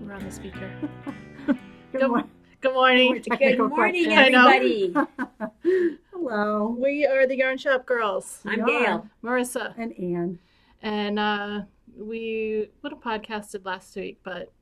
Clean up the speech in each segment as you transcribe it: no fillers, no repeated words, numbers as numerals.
We're on the speaker. Good morning. Good morning. Good morning, everybody. Hello. We are the Yarn Shop Girls. I'm Gail. Marissa. And Anne. And we would have podcasted last week, but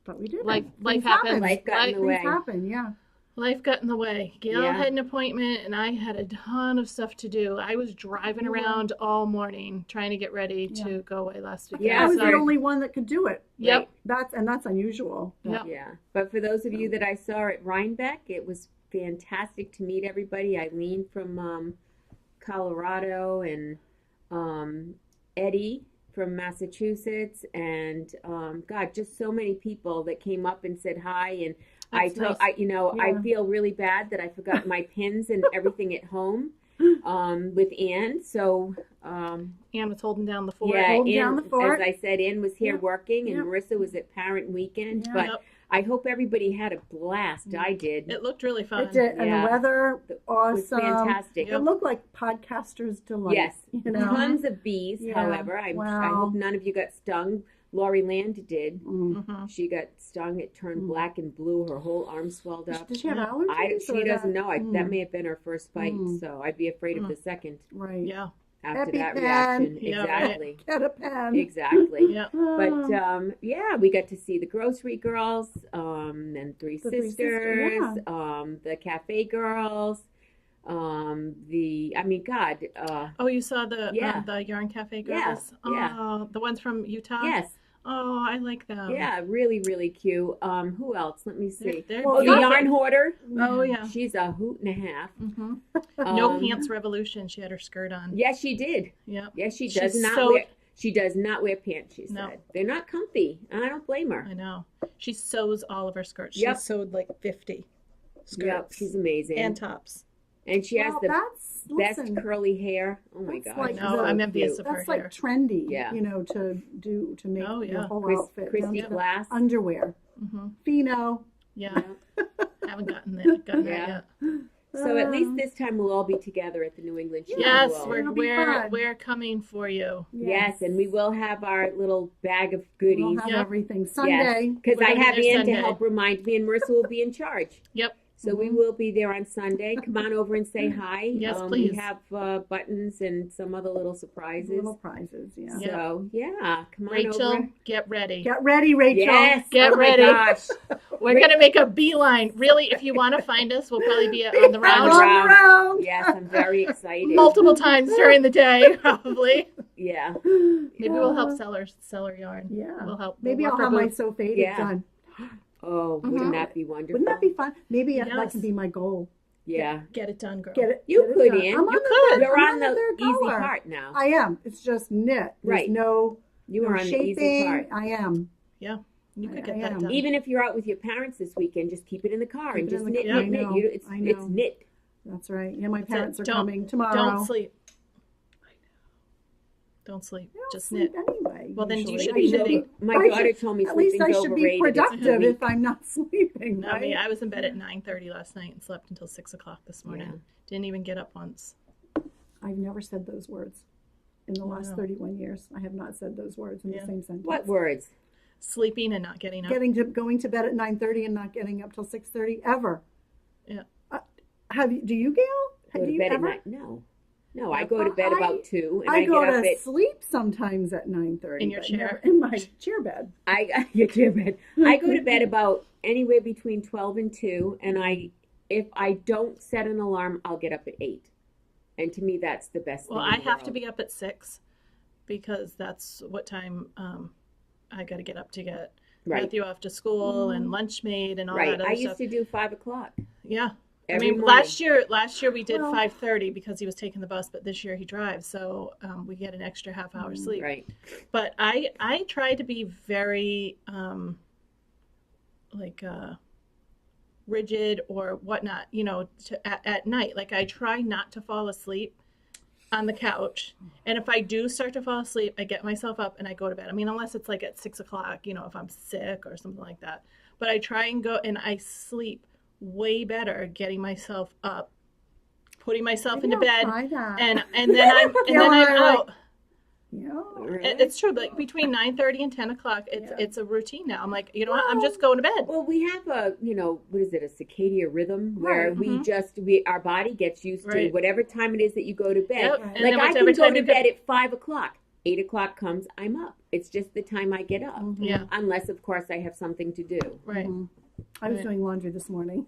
But we did. life Things happens. happen. Life got in the way. Things happen, yeah. Life got in the way. Gail Yeah. had an appointment, and I had a ton of stuff to do. I was driving around all morning trying to get ready to go away last week. Yeah, I was sorry. the only one that could do it. Yep. That's unusual. Yep. Yeah. But for those of you that I saw at Rhinebeck, it was fantastic to meet everybody. Eileen from Colorado and Eddie from Massachusetts, and God, just so many people that came up and said hi. And I feel really bad that I forgot my pins and everything at home with Anne. So Anne was holding down the fort. yeah, Holding Ann, down the fort. as I said, Ann was here Yep. working, and Yep. Marissa was at Parent Weekend. Yeah. But Yep. I hope everybody had a blast. I did. It looked really fun. It did. And Yeah. the weather, It was awesome. fantastic. It looked like podcasters' delight. Yes, You know? tons of bees. Yeah. However, I Wow. hope none of you got stung. Lori Land did. Mm. Mhm. She got stung. It turned black and blue. Her whole arm swelled up. Did she have allergies? She or doesn't that? know. That may have been her first bite, Mm. so I'd be afraid of the second Right. Yeah. after that EpiPen. reaction. Yeah, Exactly. Get a pen. Exactly. Yeah. But yeah, we got to see the grocery girls, and Three The Three Sisters, Sisters, the cafe girls, God, Oh, you saw the Yarn Cafe girls? Yeah. Oh, the ones from Utah? yes, Oh, I like them. yeah, really, really cute. Who else? Let me see. They're Well, The beautiful. Yarn Hoarder. Oh, yeah. She's a hoot and a half. hmm No Um, pants revolution. She had her skirt on. Yes, she did. Yep. Yes, she She's does not so- wear. She does not wear pants. She said No. they're not comfy, and I don't blame her. I know. She sews all of her skirts. Yep. She sewed like 50 skirts. Yep, she's amazing, And tops. and she has Well, the that's, best listen, curly hair. Oh my that's gosh, like No, the- I'm envious cute. of her That's like hair. trendy, Yeah. to make Oh, your yeah. whole outfit. Christy down to Glass. underwear, hmm pheno. Yeah. Haven't gotten that Yeah. yet. So at least this time we'll all be together at the New England Show. Yes, We'll- It'll be fun. we're coming for you. Yes, and we will have our little bag of We'll goodies. have Yep. everything Sunday. Because We're I gonna have be there Ann to Sunday. help remind me, and Marissa will be in charge. Yep. So we will be there on Sunday. Come on over and say hi. Yes, We please. have buttons and some other little surprises. Little prizes, yeah. Yeah. So yeah, come on Rachel, over. get ready. Get ready, Rachel. Yes, Get oh ready. My gosh. We're going to make a beeline. Really, if you want to find us, we'll probably be on the On the round round. Around. Yes, I'm very excited. multiple times during the day, probably. Yeah. Maybe we'll help sell our yarn. Yeah. We'll help. Maybe we'll I'll work have our my booth. so faded Yeah. done. Oh, wouldn't that be wonderful? Wouldn't that be fun? Maybe that Yes. can be my goal. Yeah. Get it done, girl. Get it. You get it could, done. Ann. I'm on You the could. third- You're I'm on the third easy color. part now. I am. It's just knit. There's Right. no, You no are on the shaping. easy part. I am. Yeah, you could I get that am. done. Even if you're out with your parents this weekend, just keep it in the car Keep and it in just the knit, car. knit, knit. I know. It's I know. knit. That's right. Yeah, my That's it. parents are Don't- coming tomorrow. Don't sleep. Don't sleep. I don't Just sleep knit. anyway. Well, then you usually. should I be should knitting. My I daughter should- told me At least sleeping's I should be overrated. It's productive weak. if I'm not sleeping. No, right? I was in bed at 9:30 last night and slept until 6 o'clock this morning. Yeah. Didn't even get up once. I've never said those words in the last Wow. 31 years. I have not said those words in Yeah. the same sentence. What words? Sleeping and not getting up. Going to bed at 9:30 and not getting up till 6:30 ever. Yeah. Do you, Gail? Go Have to you bed ever? at night? No, I go to bed about 2, and I I go get up to at sleep sometimes at 9:30. In your but chair? never in my chair bed. your chair bed. I go to bed about anywhere between 12 and 2, and if I don't set an alarm, I'll get up at 8. And to me, that's the best Well, thing. I in the have to world. be up at 6 because that's what time I got to get up to get Right. Matthew off to school and lunch made and all Right. that other I stuff. used to do 5 o'clock. Yeah. Every I mean, morning. last year we did Well- 5:30 because he was taking the bus, but this year he drives, so we get an extra half hour sleep. Right. But I try to be very rigid or whatnot, at night. Like I try not to fall asleep on the couch. And if I do start to fall asleep, I get myself up and I go to bed. I mean, unless it's like at 6 o'clock, if I'm sick or something like that. But I try and go, and I sleep way better getting myself up, putting myself into bed, and then I'm out. Yeah. It's true. Like between 9:30 and 10 o'clock, it's a routine now. I'm like, you know what? I'm just going to bed. Well, we have a what is it, a circadian rhythm where our body gets used to whatever time it is that you go to bed. Yep. Like I can go to bed at 5 o'clock. 8 o'clock comes, I'm up. It's just the time I get up. Yeah. Unless, of course, I have something to do. Right. I was doing laundry this morning.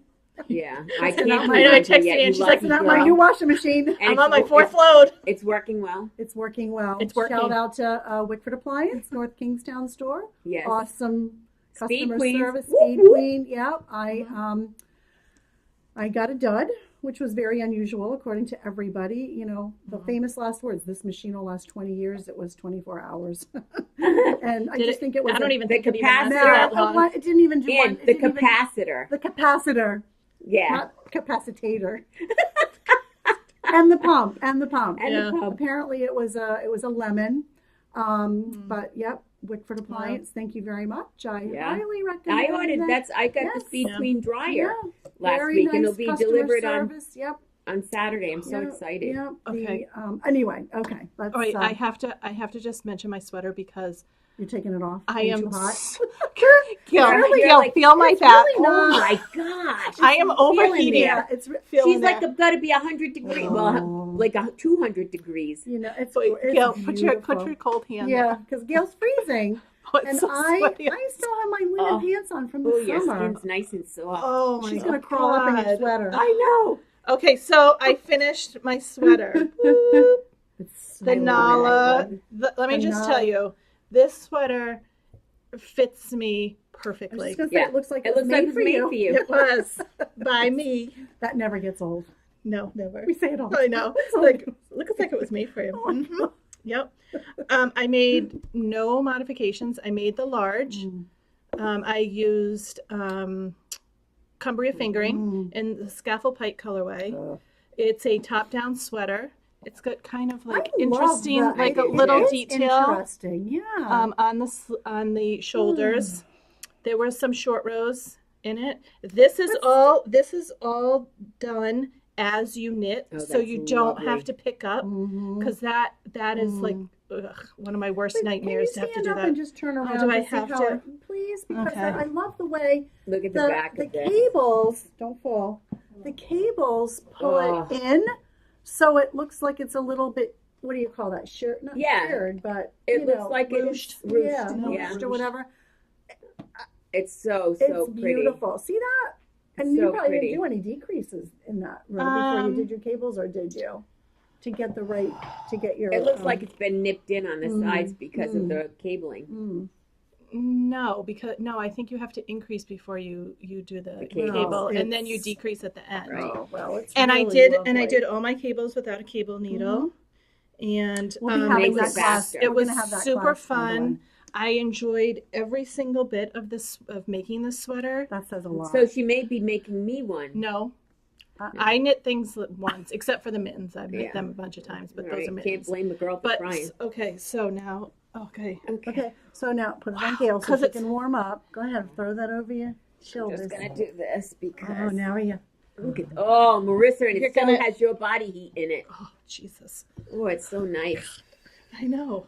Yeah, I can't. I know. I texted you, and she's like, "It's not my new washing machine." I'm on my 4th load. It's working well. It's working well. It's working. Shout out to Wickford Appliance, North Kingstown store. Yes. Awesome Speed customer queen. service. Speed Queen. Yeah, I got a dud, which was very unusual according to everybody. The famous last words: "This machine will last 20 years." It was 24 hours, and I think it was. I don't even think the it lasted capacitor. that long. It didn't even do one. The capacitor. The capacitor. Yeah. Not capacitator. and the pump. And the pump. Apparently it was a lemon. But yep, Wickford Appliance, thank you very much. I highly recommend I ordered that. I got the Speed Queen dryer last Very week, nice and it'll be customer delivered service. on Saturday. I'm so excited. Yep. Okay. Anyway, okay. Let's, All right, I have to just mention my sweater because you're taking it off. I am too hot. Feel my back. Really Oh my gosh! I am overheating. Yeah, She's like got to be 100 degrees. Oh. Well, like 200 degrees. It's Gail, beautiful. put your cold hand. Yeah, because Gail's freezing. And so I still have my linen pants on from the summer. Your skin's nice and soft. Oh my She's gonna crawl up in your sweater. I know. Okay, so I finished my sweater. The Nala. Let me just tell you, this sweater fits me perfectly. It looks like it was made for you. It was by me. That never gets old. No, never. We say it all. I know. Looks like it was made for you. Mm-hmm. Yep. I made no modifications. I made the large. I used Cumbria fingering in the Scaffold Pike colorway. It's a top-down sweater. It's got kind of like interesting, like a little detail. Interesting, yeah. On the shoulders. There were some short rows in it. This is all done as you knit, so you don't have to pick up, because that is like one of my worst nightmares to have to do that. And just turn around. Do I have to? Please, because I love the way. Look at the back of this. Cables don't fall. The cables pull it in, so it looks like it's a little bit. What do you call that? Not shirred, but it looks like ruched. It's ruched or whatever. It's so pretty. Beautiful. See that? And so you probably pretty. didn't do any decreases in that row before you did your cables, or did you? To get your. It looks like it's been nipped in on the sides because of the cabling. No, I think you have to increase before you do the cable, and then you decrease at the end. Right. Oh, well, it's and really I lovely. did all my cables without a cable needle, and we'll be having that class. It was super fun. I enjoyed every single bit of making this sweater. That says a lot. So she may be making me one. No. I knit things once, except for the mittens. I've knit them a bunch of times, but those are mittens. Can't blame the girl for trying. Okay, so now, okay. So now put it on Gail so it can warm up. Go ahead, throw that over your shoulders. I'm just gonna do this because. Oh, now you. Look at Marissa, and it still has your body heat in it. Oh, Jesus. Oh, it's so nice. I know.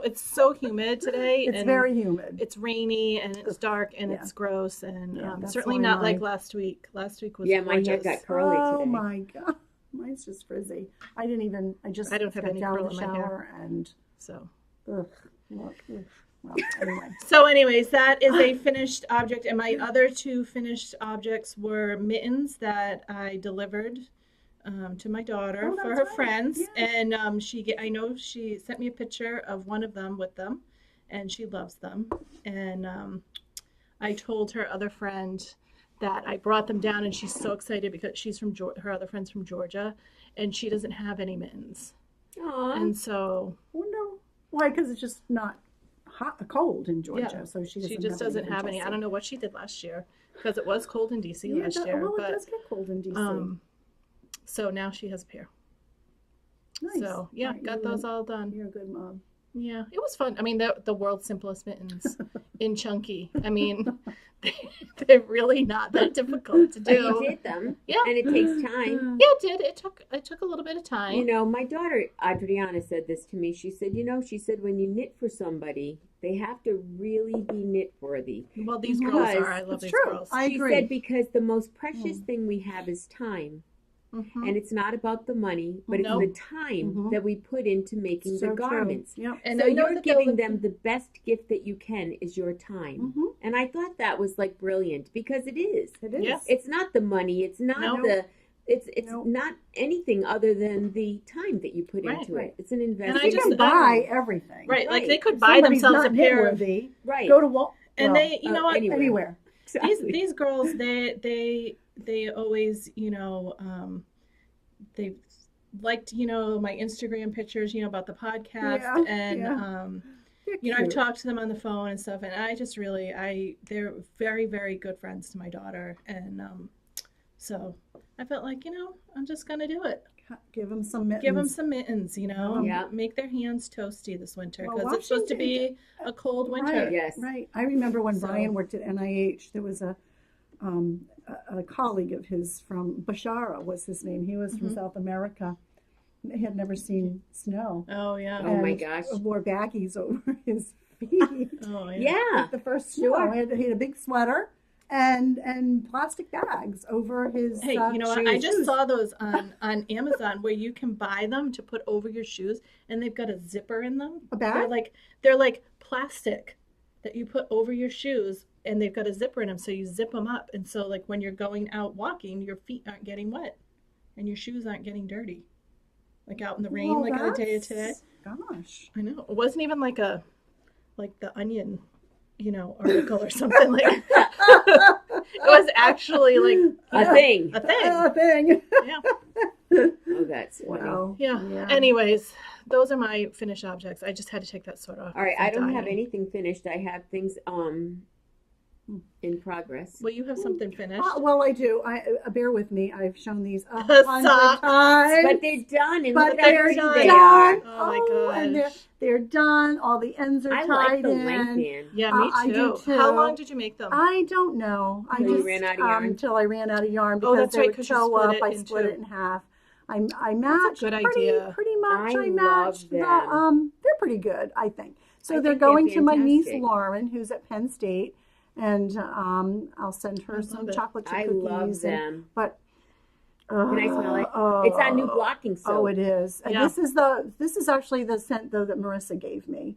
It's so humid today. It's very humid. It's rainy and it's dark and it's gross and certainly why not like last week. Last week was gorgeous. My hair got curly today. Oh my God, mine's just frizzy. I don't have any curl in my shower hair. And so. Well, anyway. So, anyways, that is a finished object, and my other two finished objects were mittens that I delivered to my daughter for her friends, and I know she sent me a picture of one of them with them, and she loves them, and I told her other friend that I brought them down, and she's so excited because she's from her other friend's from Georgia, and she doesn't have any mittens. Aww. And so no, why? Because it's just not cold in Georgia, so she just doesn't have any. I don't know what she did last year because it was cold in DC last year. Well, it does get cold in DC. So now she has a pair. Nice. So yeah, Aren't got you those all done. You're a good mom. Yeah, it was fun. I mean, the world's simplest mittens in chunky. I mean, they're really not that difficult to But you do. did them. Yeah. And it takes time. Yeah, it did. It took a little bit of time. You know, my daughter Adriana said this to me. She said, she said when you knit for somebody, they have to really be knit worthy. Well, these girls Because are. I love it's these true. girls. I She agree. said because the most precious thing we have is time. Mhm. And it's not about the money, but Nope. it's the time that we put into making So the true. garments. Yep. And So I know you're that they'll giving look- them the best gift that you can is your time. Mhm. And I thought that was like brilliant because it is. It is. Yeah. It's not the money. It's not Nope. it's Nope. not anything other than the time that you put Right. into Right. it. It's an I investment. You just- can buy everything. Right, like Right. they could If buy somebody's themselves a not pair of, knitworthy, Right. go to Wal. and well, they, you know what, anywhere. anywhere. Exactly. these girls, they always, they liked, my Instagram pictures, about the podcast, Yeah, and yeah. They're I've cute. talked to them on the phone and stuff, and I just really, they're very, very good friends to my daughter, and so I felt like, I'm just gonna do it. Give them some mittens. Give them some mittens, Yeah. make their hands toasty this winter, Well, because it's supposed to be Washington- a cold winter. Right, Yes. right. I remember when So- Brian worked at NIH, there was a colleague of his from Bashara was his name. He was from Mhm. South America. He had never seen snow. Oh yeah. Oh, my and gosh. Wore baggies over his feet. Oh yeah. Yeah. Like the first snow. Sure. He had a big sweater and plastic bags over his Hey, you know what? I just shoes. saw those on Amazon where you can buy them to put over your shoes, and they've got a zipper in them. A bag? They're like plastic that you put over your shoes, and they've got a zipper in them, so you zip them up, and so like when you're going out walking, your feet aren't getting wet, and your shoes aren't getting dirty, like out in the rain, Well, like on the day of today. that's- Gosh. I know it wasn't even like the Onion, article or something like. It was actually like A thing. a thing. A thing. Yeah. Oh, that's funny. Wow. Yeah. Anyways, those are my finished objects. I just had to take that sort off. All right, I'm I don't have dying. anything finished. I have things in progress. Well, you have something finished. Well, I do. Bear with me. I've shown these a The hundred socks. times. But they're done, and But look how they're pretty done. they are. Oh my And gosh. they're done. All the ends are I tied like the in. length in. Yeah, me I do too. too. How long did you make them? I don't know. I Till you just ran out of yarn? until I ran out of yarn Oh, because that's they right, would 'cause you show split up. it I in split two. it in half. I matched good pretty idea. pretty much. I I matched love the they're pretty good, I think. So I they're think they're going to my niece fantastic. Lauren, who's at Penn State, and I'll send her I some love it. chocolate chip I cookies. love them. But Can I smell it? oh, It's our new blocking soap. Oh, it is. And Yeah. this is actually the scent though that Marissa gave me,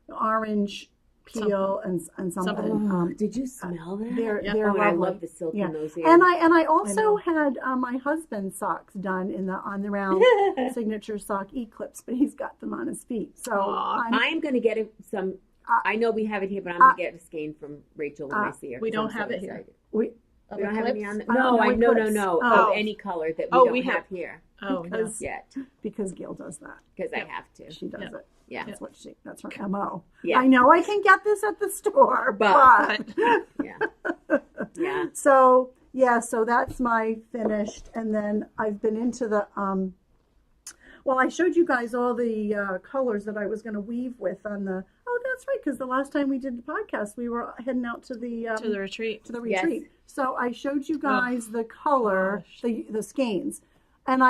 the orange peel and something. Something. Did you smell that? They're Yeah. they're Oh, and I lovely. love the silk Yeah. in those And ears. I also know. had my husband's socks done on the round signature sock eclipse, but he's got them on his feet. So Aw. I'm going to get some. I know we have it here, but I'm going to get a skein from Rachel when I see her. we 'cause don't I'm so have it here. excited. we Of We don't have any Eclipse? on. The, Oh, no, no I no Eclipse. no Oh. of any color that we Oh, don't we have have- here Oh, yeah. because yet because Gail does that. because I Yeah. have to. She does Yeah. it. Yeah. That's her MO. Yeah. I know I can get this at the store, But- but Yeah. Yeah. so that's my finished, and then I've been into the well, I showed you guys all the colors that I was going to weave with on the. Oh, that's right, because the last time we did the podcast, we were heading out to the To the retreat. Yes. retreat. So I showed you guys the color, gosh. the skeins, and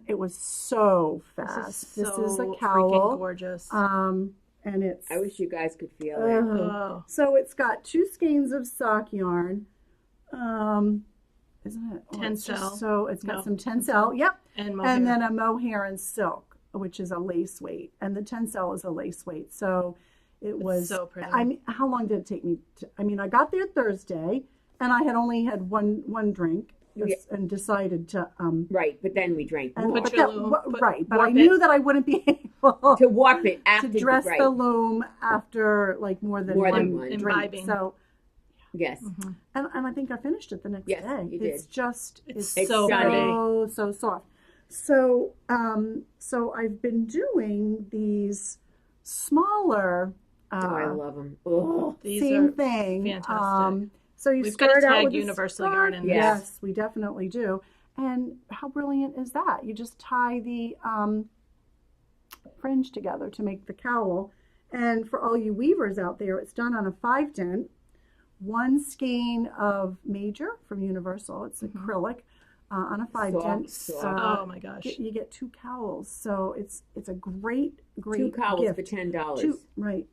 it was so fast. This is a so freaking cowl, gorgeous. and it's. I wish you guys could feel it. Oh. So it's got 2 skeins of sock yarn. Isn't it? Oh, it's just Tencel. So it's got No. some tencel. Yep. And mohair. And then a mohair and silk, which is a lace weight, and the tencel is a lace weight. So it was so pretty. I mean, how long did it take me? I got there Thursday, and I had only had one drink, Yeah. and decided to Right, but then we drank and more. Put but your that- loom, wa- put- right. But warp I knew it. that I wouldn't be able To warp it to after dress right. the loom after like more than More one than one. drink. Imbibing. So Yes. and I think I finished it the next Yes, day. you It's did. just It's It's so stunning. pretty. so soft. So so I've been doing these smaller Oh, I love them. Oh, These same are thing. fantastic. So you We've got to start out tag with a Universal scarf. Yarn in this. Yes, we definitely do. And how brilliant is that? You just tie the fringe together to make the cowl. And for all you weavers out there, it's done on a 5-dent, 1 skein of Major from Universal. It's acrylic on a 5-dent. Oh my gosh! You get 2 cowls, so it's a great 2 cowls gift. for $10. Right.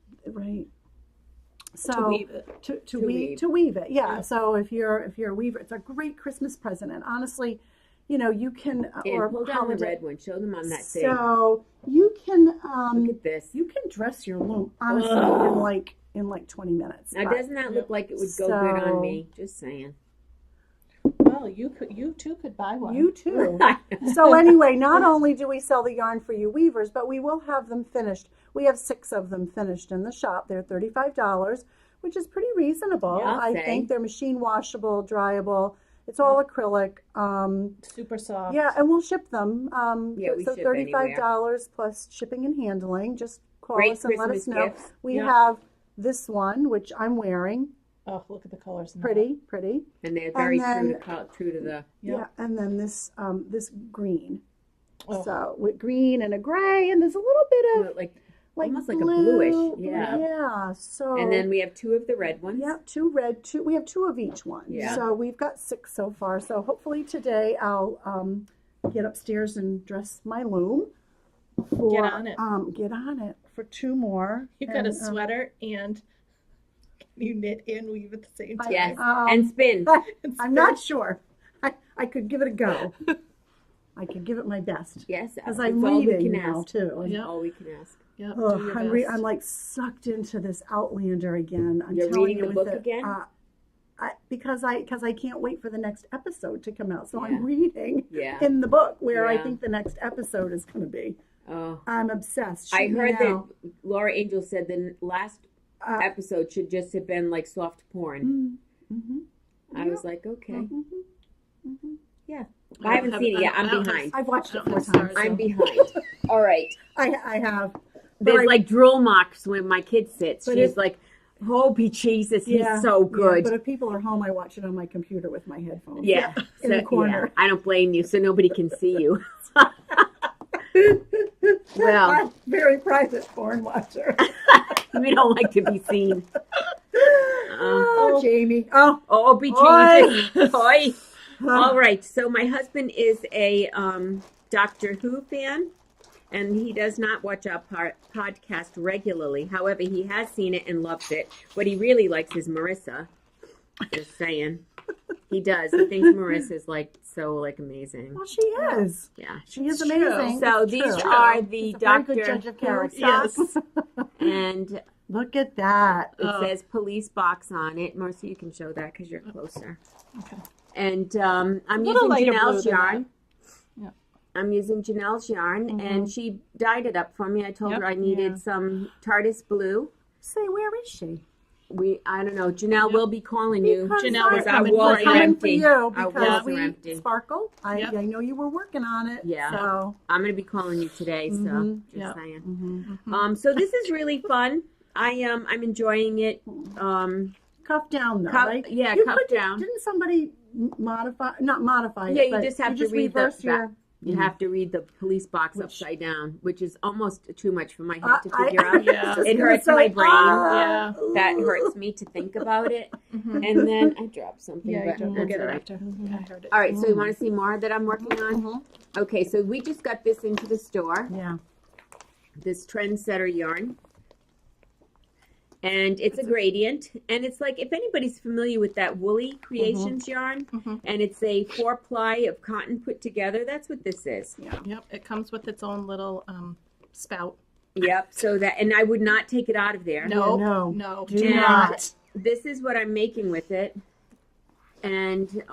So To weave it. to weave it, yeah. So if you're a weaver, it's a great Christmas present. And honestly, you can And pull down the red one. Show them on that thing. So you can Look at this. you can dress your loom honestly in like 20 minutes. Now, doesn't that look like it would go good on me? Just saying. Well, you too could buy one. You too. So anyway, not only do we sell the yarn for you weavers, but we will have them finished. We have 6 of them finished in the shop. They're $35, which is pretty reasonable. Yeah, I think they're machine washable, dryable. It's all acrylic. Super soft. Yeah, and we'll ship them. We so ship $35 plus shipping and handling. Just call Great us and let Christmas us know. gifts. We have this one, which I'm wearing. Oh, look at the colors. In Pretty. And they're very then- true to the. Yeah, and then this green. Oh. So with green and a gray, and there's a little bit of Like almost like a bluish, yeah. Yeah. So And then we have 2 of the red ones. yeah, 2 red, 2. We have 2 of each one. Yeah. So we've got 6 so far. So hopefully today I'll get upstairs and dress my loom. Get on it. Get on it for 2 more. You've got a sweater and you knit and weave at the same time. Yes. And spin. I'm not sure. I could give it a go. I could give it my best. Yes. Because that's I'm all we reading can now ask. too. Yeah. All we can ask. Yep, Oh, do your I'm best. like sucked into this Outlander again. I'm You're telling reading you the with book it, again? because I can't wait for the next episode to come out. So Yeah. I'm reading Yeah. in the book where I Yeah. think the next episode is going to be. Oh. I'm obsessed. I Shoot me heard that now. Laura Angel said the last episode should just have been like soft porn. I was like, okay. Yeah. I haven't seen it yet. I'm behind. I've watched it I don't 4 have times. stars. I'm behind. All right. I have. There's like drool marks when my kid sits. But She's if- like, oh, Jesus, he's Yeah, so good. but if people are home, I watch it on my computer with my headphones. Yeah. In the corner. I don't blame you, so nobody can see you. Well, I'm a very private porn watcher. we don't like to be seen. Oh, Jamie. Oh, Oh, be Jesus. Oi. All right. So my husband is a Doctor Who fan, and he does not watch our podcast regularly. However, he has seen it and loves it. What he really likes is Marissa. Just saying. He does. He thinks Marissa's so amazing. well, she is. Yeah. She is It's true. amazing. So It's these true. are the She's a very good Doctor judge of character. Yes. and Look at that. it says police box on it. Marissa, you can show that because you're closer. Okay. And I'm little using lighter Janelle's blue than yarn. that. Yeah. I'm using Janelle's yarn, and she dyed it up for me. I told Yep. her I needed some Tardis blue. Say, where is she? I don't know. Janelle will be calling you. Because Janelle was I- coming walls for are you. coming for empty. you Our because walls are we empty. Sparkle. Yep. I know you were working on it. Yeah. So I'm going to be calling you today, so just Yep. saying. So this is really fun. I'm enjoying it. cuff down though, Cuff- right? yeah, You cuff could- down. Didn't somebody not modify it? Yeah, you but just have to just read the reverse your. back. You have to read the police box upside down, which is almost too much for my head to I- figure out. Yeah. just It gonna hurts say, my brain. Yeah. That hurts me to think about it. And then I dropped something. Yeah, but we'll that's get all it right. after. I heard it. All right, so you want to see more that I'm working on? Okay, so we just got this into the store, Yeah. this Trendsetter yarn. And it's a gradient. And it's like, if anybody's familiar with that Woolly Creations yarn, and it's a 4-ply of cotton put together, that's what this is. Yep. It comes with its own little spout. Yep, so that, and I would not take it out of there. No. no. No. Do And not. this is what I'm making with it. And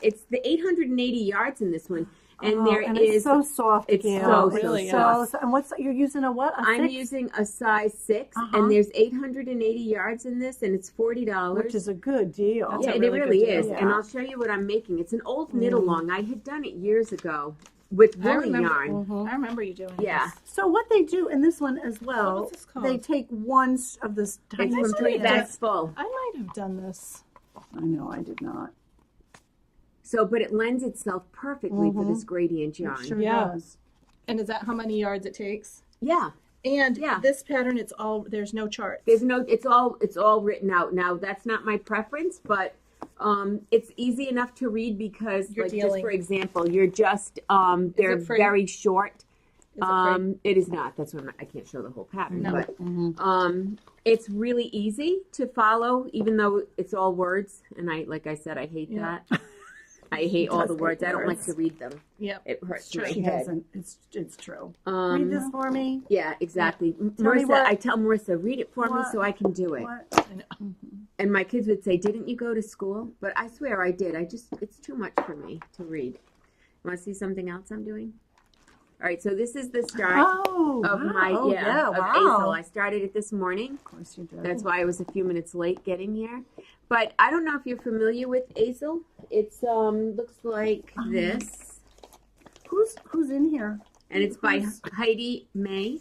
it's the 880 yards in this one. And there and is, it's so soft. it's Gail. so, It's really soft. and what's you're using a what? A I'm 6? using a size 6, Uh-huh. and there's 880 yards in this, and it's $40. which is a good deal. That's yeah, a and really it really good deal. is. And Yeah. I'll show you what I'm making. It's an old knit-along. I had done it years ago with I woolly remember, yarn. I remember you doing Yeah. this. So what they do in this one as well, What's this called? they take one of this tiny It's from strand. that's full. I might have done this. I know I did not. So, but it lends itself perfectly for this gradient yarn. It sure Yeah. does. And is that how many yards it takes? Yeah. And Yeah. this pattern, there's no charts. It's all written out. Now that's not my preference, but it's easy enough to read because, You're like, just dealing. for example, you're just they're it free? very short. Is it free? It is not. That's what I can't show the whole pattern, No. but it's really easy to follow, even though it's all words. And like I said, I hate Yeah. that. I hate all does the hate words. I don't like words. to read them. Yep. It hurts It's true. my She head. doesn't. It's true. Read this for me. Yeah, exactly. Tell me Marissa, what- I tell Marissa, read it for me What? so I can do it. What? I know. And my kids would say, "Didn't you go to school?" But I swear I did. It's too much for me to read. Want to see something else I'm doing? All right, so this is the start Oh, of wow. my Oh, of wow. Azel. I started it this morning. Of course you did. That's why I was a few minutes late getting here. But I don't know if you're familiar with Azel. It's looks like this, Who's in here? and it's by Heidi May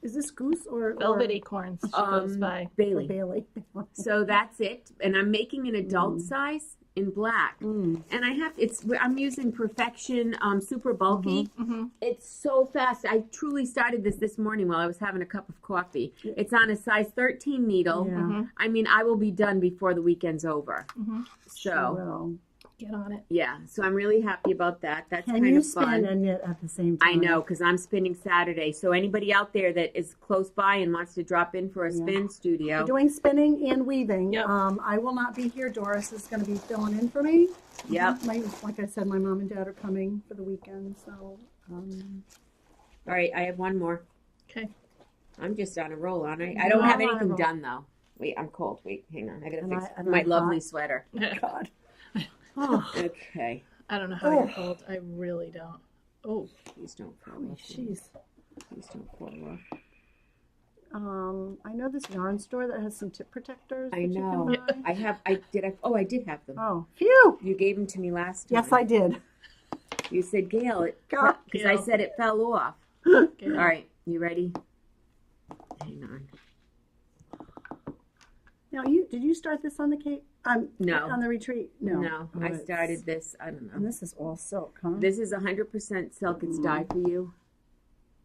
Is this Goose or Velvet Acorns. She goes by. or Bailey. Bailey? So that's it, and I'm making an adult size in black. And I have I'm using Perfection super bulky. It's so fast. I truly started this morning while I was having a cup of coffee. It's on a size 13 needle. Yeah. I mean, I will be done before the weekend's over. So Well, Get on it. yeah, so I'm really happy about that. That's can kind you of fun. spin and knit at the same time? I know, because I'm spinning Saturday. So anybody out there that is close by and wants to drop in for a spin studio, We're doing spinning and weaving. Yep. I will not be here. Doris is going to be filling in for me. Yep. Like I said, my mom and dad are coming for the weekend, so. All right, I have one more. Okay. I'm just on a roll, aren't I? I don't have No, I anything roll. done though. Wait, I'm cold. Wait, hang on. I gotta And fix I- and my I'm lovely hot. sweater. God. Oh, Okay. I don't know how you're cold. I really don't. Oh, Please don't fall off. jeez. Please don't fall off. I know this yarn store that has some tip protectors. I that you can know. buy. I did have them. Oh, phew. You gave them to me last time. Yes, I did. You said, Gail, God. because I Gail. said it fell off. okay. All right, you ready? Hang on. Now, did you start this on the Cape? No. On the retreat? No. No, Oh, I it's- started this. I don't And know. this is all silk, huh? This is 100% silk. It's dye for you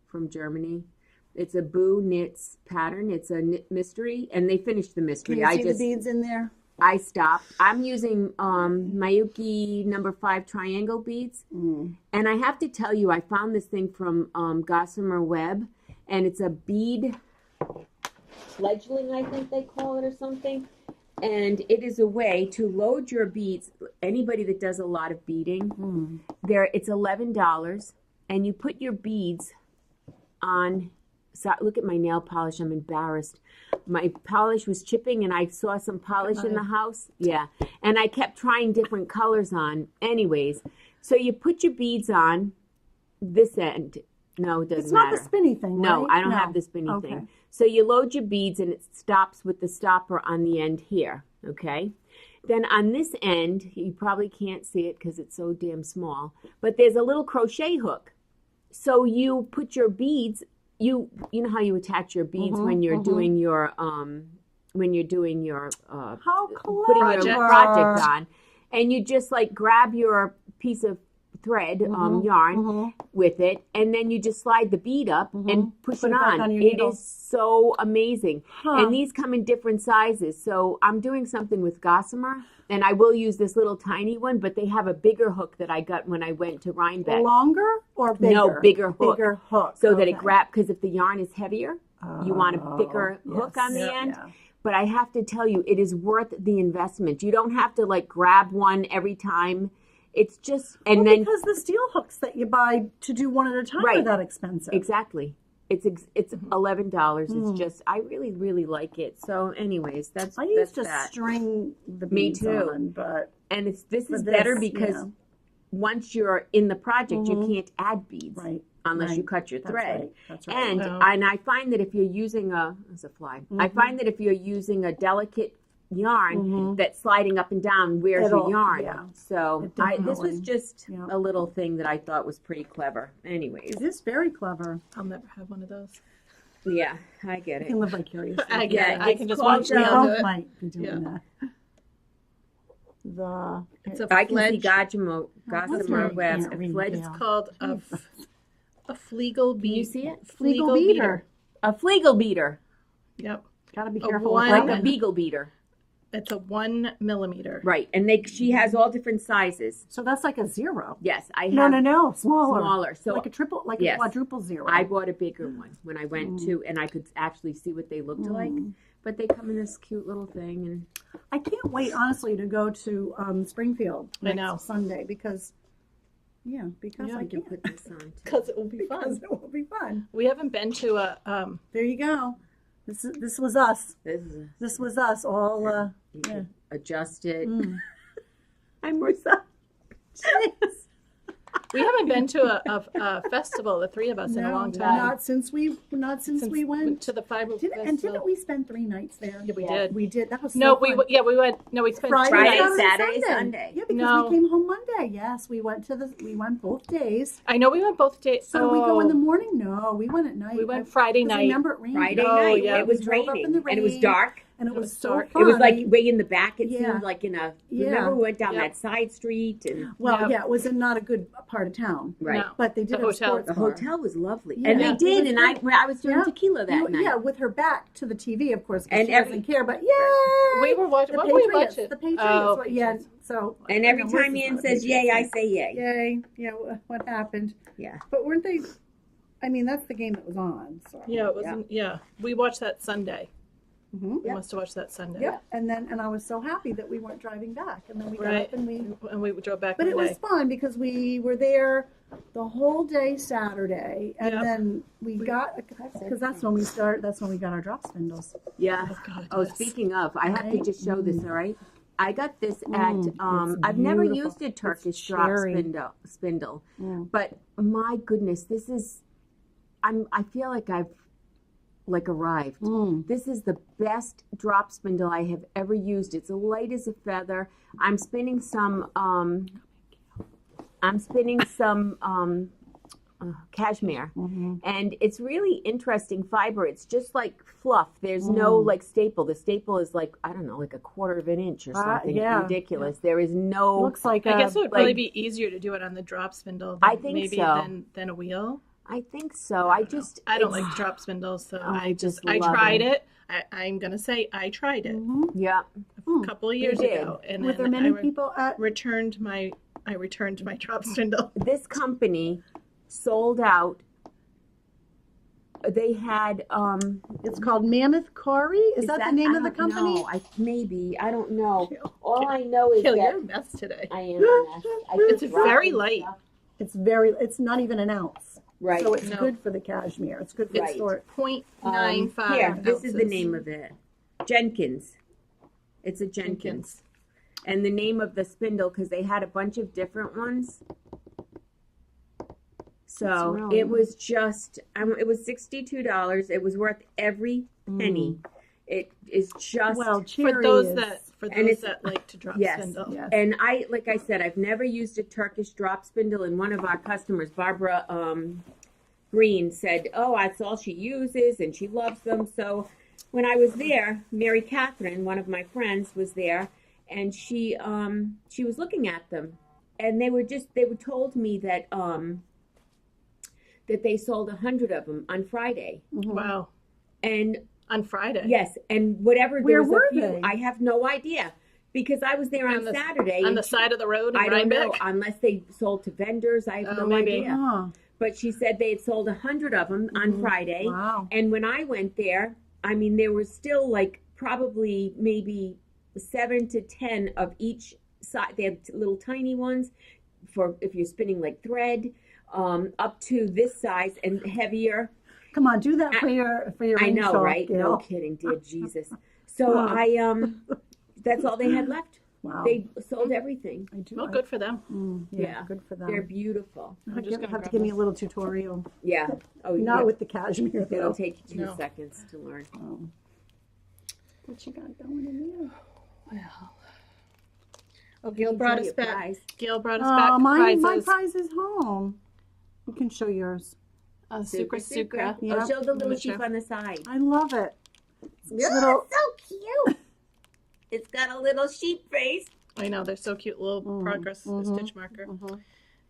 from Germany. It's a Boo Knits pattern. It's a knit mystery, and they finished the Can mystery. you see the beads in there? I stopped. I'm using Mayuki number 5 triangle beads. And I have to tell you, I found this thing from Gossamer Web, and it's a bead fledgling, I think they call it, or something. And it is a way to load your beads. Anybody that does a lot of beading, it's $11, and you put your beads on. So look at my nail polish. I'm embarrassed. My polish was chipping, and I saw some polish in the house. Yeah, and I kept trying different colors on. Anyways, so you put your beads on this end. No, it doesn't It's not matter. the spinny thing, No, right? I don't have the spinny Okay. thing. So you load your beads, and it stops with the stopper on the end here. Okay. Then on this end, you probably can't see it because it's so damn small, but there's a little crochet hook. So you put your beads. You know how you attach your beads when you're doing your How putting your clever. project on, and you just like grab your piece of thread yarn with it, and then you just slide the bead up and push Put it it back on. on your It needle. is so amazing. Huh. And these come in different sizes. So I'm doing something with Gossamer, and I will use this little tiny one, but they have a bigger hook that I got when I went to Rhinebeck. Longer or bigger? No, bigger hook. Bigger hook. So that it okay. grabs, because if the yarn is heavier, you want a thicker hook yes. on the end. Yeah. But I have to tell you, it is worth the investment. You don't have to like grab one every time. It's just, and Well, then because the steel hooks that you buy to do one at a time Right. are that expensive. exactly. It's $11. It's just, I really, really like it. So anyways, that's I used to that. string the Me beads too. on, but And this for is better this, because yeah. once you're in the project, you can't add beads right. unless you right. cut your That's thread. right. That's right. And Wow. and I find that if you're using there's a fly. I find that if you're using a delicate yarn that's sliding up and down, where's It'll- your yarn? yeah. So It this was definitely- just yeah. a little thing that I thought was pretty clever. Anyways, It is very clever. I'll never have one of those. yeah, I get You it. can live vicariously. I get Yeah, it. I it's can just called, watch We Gail do both it. might be doing Yeah. that. It's a I can see fledge. Gossamer right. Web. Can't read, Fledge. yeah. It's called a A Fleagle Can bead. you see it? Fleagle beater. A Fleagle beater, Yep. Gotta be A careful. one- with like that a beagle beater. It's a 1 millimeter. Right, and she has all different sizes. So that's like a 0. Yes, I have No, smaller. smaller. So Like a triple, like yes. a quadruple 0. I bought a bigger one when I went to, and I could actually see what they looked like. But they come in this cute little thing, and I can't wait, honestly, to go to Springfield I know. next Sunday because Yeah, I I can can. put this on too. because it will be Because fun. it will be fun. We haven't been to a There you go. This was us. This is all. you Yeah. can adjust it. Mm. I'm Marissa. we haven't been to a festival, the three of us, in a long time. Not since we went. to the fiber Didn't festival. we spend 3 nights there? Yeah, we Yeah. did. We did. That was so No, fun. we went. No, we spent Friday, 2 nights. Saturday, Sunday. Yeah, because No. we came home Monday. Yes, we went both days. I know we went both days. So did we go in the morning? No, we went at night. We went Friday 'Cause night. Remember it rained. Friday Oh, night. yeah. It was We drove up in raining, the and it was rain. dark. And it It was was so dark. fun. It was like way in the back. It Yeah. seemed like in a. Yeah. Remember we went down Yep. that side street and Well, Yeah. it was in not a good part of town. right. No. But they did The have a hotel. sports The bar. hotel was lovely, Yeah. and Yeah. they did. It And was I was doing Yeah. tequila that night. Yeah, with her back to the TV, of course, because And she every- doesn't care. But yay! We were watching. The What were we Patriots. watching? The Patriots. Oh, Yeah. Patriots. So. And every you know, time Melissa's Ian not a says Patriots yay, I fan. say yay. Yay! Yeah. What happened? Yeah. But weren't they? I mean, that's the game that was on. So. Yeah, it wasn't. Yeah, we watched that Sunday. Mm-hmm. We must have watched that Sunday. Yep. And I was so happy that we weren't driving back, and then we got Right. up and we. And we drove back. But it Monday. was fun because we were there the whole day Saturday, and Yep. then we got because that's when we start. That's when we got our drop spindles. Yeah. Oh, God, Oh, yes. speaking of, I have to Right? just show this. All right. I got this at. It's I've never beautiful. used a Turkish It's drop cherry. spindle, Mm. but my goodness, this is. I feel like I've arrived. Mm. This is the best drop spindle I have ever used. It's light as a feather. I'm spinning some. Cashmere, and it's really interesting fiber. It's just like fluff. There's no like staple. The staple is like I don't know, like a quarter of an inch or something yeah. ridiculous. There is no. Looks like I guess it would like- probably be easier to do it on the drop spindle. I think maybe so. than a wheel. I think so. I just. I don't it's- like drop spindles, so I just I love tried it. it. I'm gonna say I tried it Yeah. a couple of years did. ago, and Were then there many I people at? returned my drop spindle. This company sold out. They had. It's called Mammoth Quarry. Is that the name I of the don't company? know. Maybe I don't know. All I know is Kill, that you're a mess today. I am. A mess. It's keep very dropping light. stuff. It's not even an ounce. Right. So it's No. good for the cashmere. It's good for Right. the store. 0.95. Here, this is the ounces. name of it. Jenkins. It's a Jenkins. And the name of the spindle, because they had a bunch of different ones. So That's really it was just, it was $62. It was worth every penny. It is just, Well, For cherry those is- that it's- like to drop yes. spindle. Yes. and like I said, I've never used a Turkish drop spindle. And one of our customers, Barbara Green, said, "Oh, that's all she uses, and she loves them." So when I was there, Mary Catherine, one of my friends, was there, and she was looking at them, and they were told me that that they sold 100 of them on Friday, Wow. and On Friday. yes, and whatever Where there was were a few, they? I have no idea because I was there on the- Saturday. On and the side of the road in I don't know Rhinebeck. unless they sold to vendors. I have Oh, no maybe. idea. Oh, But she said they had sold 100 of them on Friday. wow. And when I went there, I mean, there was still like probably maybe 7 to 10 of each side. They had little tiny ones for if you're spinning like thread, up to this size and heavier. Come on, do that for your I ring know, shop, right? Gail. No kidding, dear Jesus. So that's all they had left. Wow. They sold everything. I do. Well, good for them. Yeah. Good for them. They're beautiful. You'll just gonna have to grab give me a this. little tutorial. Yeah. Oh, Not yeah. with the cashmere, It'll though. take you 2 No. seconds to learn. What you got going in there? Well. Oh, Gail brought us back. Prize. Gail brought us back My prizes. prize is home. You can show yours. Sucra. Yeah. Oh, show the little Miniature. sheep on the side. I love it. Yeah, Little- so cute. It's got a little sheep face. I know, they're so cute. Little progress stitch marker.